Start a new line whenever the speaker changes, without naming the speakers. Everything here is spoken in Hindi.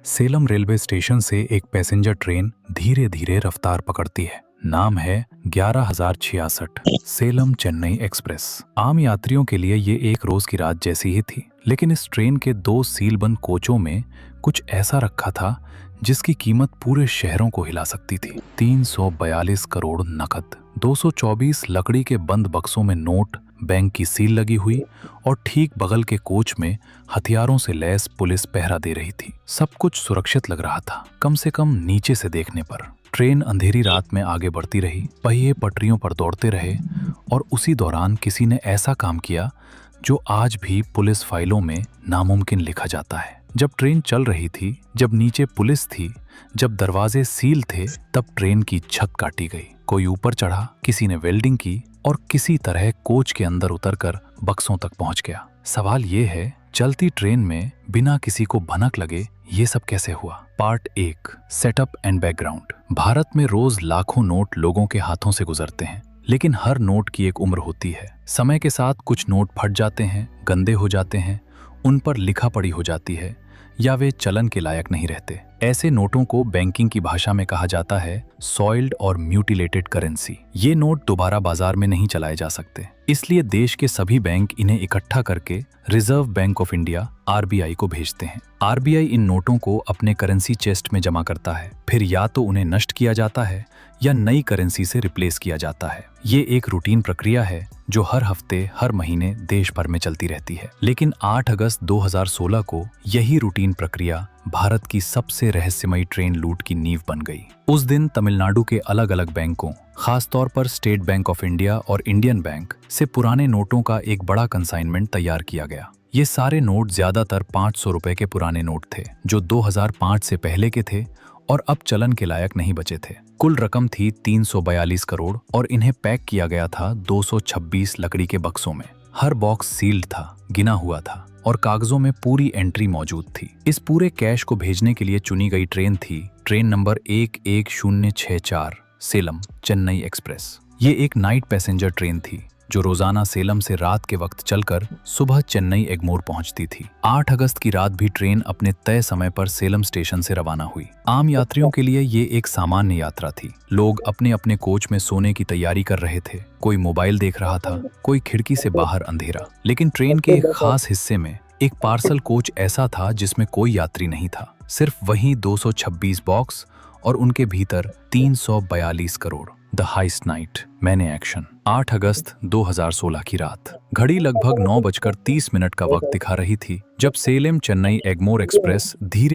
सेलम रेलवे स्टेशन से एक पैसेंजर ट्रेन धीरे धीरे रफ्तार पकड़ती है। नाम है 11,066 सेलम चेन्नई एक्सप्रेस। आम यात्रियों के लिए ये एक रोज की रात जैसी ही थी, लेकिन इस ट्रेन के दो सीलबंद कोचों में कुछ ऐसा रखा था जिसकी कीमत पूरे शहरों को हिला सकती थी। 342 करोड़ नकद, 224 लकड़ी के बंद बक्सों में नोट, बैंक की सील लगी हुई और ठीक बगल के कोच में हथियारों से लैस पुलिस पहरा दे रही थी। सब कुछ सुरक्षित लग रहा था, कम से कम नीचे से देखने पर। ट्रेन अंधेरी रात में आगे बढ़ती रही, पहिए पटरियों पर दौड़ते रहे और उसी दौरान किसी ने ऐसा काम किया जो आज भी पुलिस फाइलों में नामुमकिन लिखा जाता है। जब ट्रेन चल रही थी, जब नीचे पुलिस थी, जब दरवाजे सील थे, तब ट्रेन की छत काटी गई। कोई ऊपर चढ़ा, किसी ने वेल्डिंग की और किसी तरह कोच के अंदर उतरकर बक्सों तक पहुंच गया। सवाल ये है, चलती ट्रेन में बिना किसी को भनक लगे ये सब कैसे हुआ? Part 1, setup and background. Bharat में रोज लाखों नोट लोगों के हाथों से गुजरते हैं, लेकिन हर नोट की एक उम्र होती है। समय के साथ कुछ नोट फट जाते हैं, गंदे हो जाते हैं, उन पर लिखा पढ़ी हो जाती है या वे चलन के लायक नहीं रहते। ऐसे नोटों को बैंकिंग की भाषा में कहा जाता है सॉइल्ड और म्यूटिलेटेड करेंसी। ये नोट दोबारा बाजार में नहीं चलाए जा सकते, इसलिए देश के सभी बैंक इन्हें इकट्ठा करके reserve bank of India RBI को भेजते हैं। आरबीआई इन नोटों को अपने करेंसी चेस्ट में जमा करता है, फिर या तो उन्हें नष्ट किया जाता है या नई करेंसी से रिप्लेस किया जाता है। ये एक रूटीन प्रक्रिया है जो हर हफ्ते, हर महीने देश भर में चलती रहती है। लेकिन 8 अगस्त 2016 को यही रूटीन प्रक्रिया भारत की सबसे रहस्यमयी ट्रेन लूट की नींव बन गई। उस दिन तमिलनाडु के अलग अलग बैंकों, खासतौर पर स्टेट बैंक ऑफ इंडिया और इंडियन बैंक से पुराने नोटों का एक बड़ा कंसाइनमेंट तैयार किया गया। ये सारे नोट ज्यादातर 500 रुपए के पुराने नोट थे, जो 2005 से पहले के थे और अब चलन के लायक नहीं बचे थे। कुल रकम थी 342 करोड़ और इन्हें पैक किया गया था 226 लकड़ी के बक्सों में। हर बॉक्स सील्ड था, गिना हुआ था और कागजों में पूरी एंट्री मौजूद थी। इस पूरे कैश को भेजने के लिए चुनी गई ट्रेन थी train number 11064 Salem Chennai express. ये एक नाइट पैसेंजर ट्रेन थी जो रोजाना सेलम से रात के वक्त चलकर सुबह चेन्नई एग्मोर पहुंचती थी। 8 अगस्त की रात भी ट्रेन अपने तय समय पर सेलम स्टेशन से रवाना हुई। आम यात्रियों के लिए ये एक सामान्य यात्रा थी। लोग अपने अपने कोच में सोने की तैयारी कर रहे थे, कोई मोबाइल देख रहा था, कोई खिड़की से बाहर अंधेरा। लेकिन ट्रेन के एक खास हिस्से में एक पार्सल कोच ऐसा था जिसमें कोई यात्री नहीं था, सिर्फ वही 226 बॉक्स और उनके भीतर 342 करोड़। द हाइस्ट नाइट, मैंने एक्शन। 8 अगस्त 2016 की रात, घड़ी लगभग 9:30 का वक्त दिखा रही थी जब सेलम चेन्नई एग्मोर एक्सप्रेस धीरे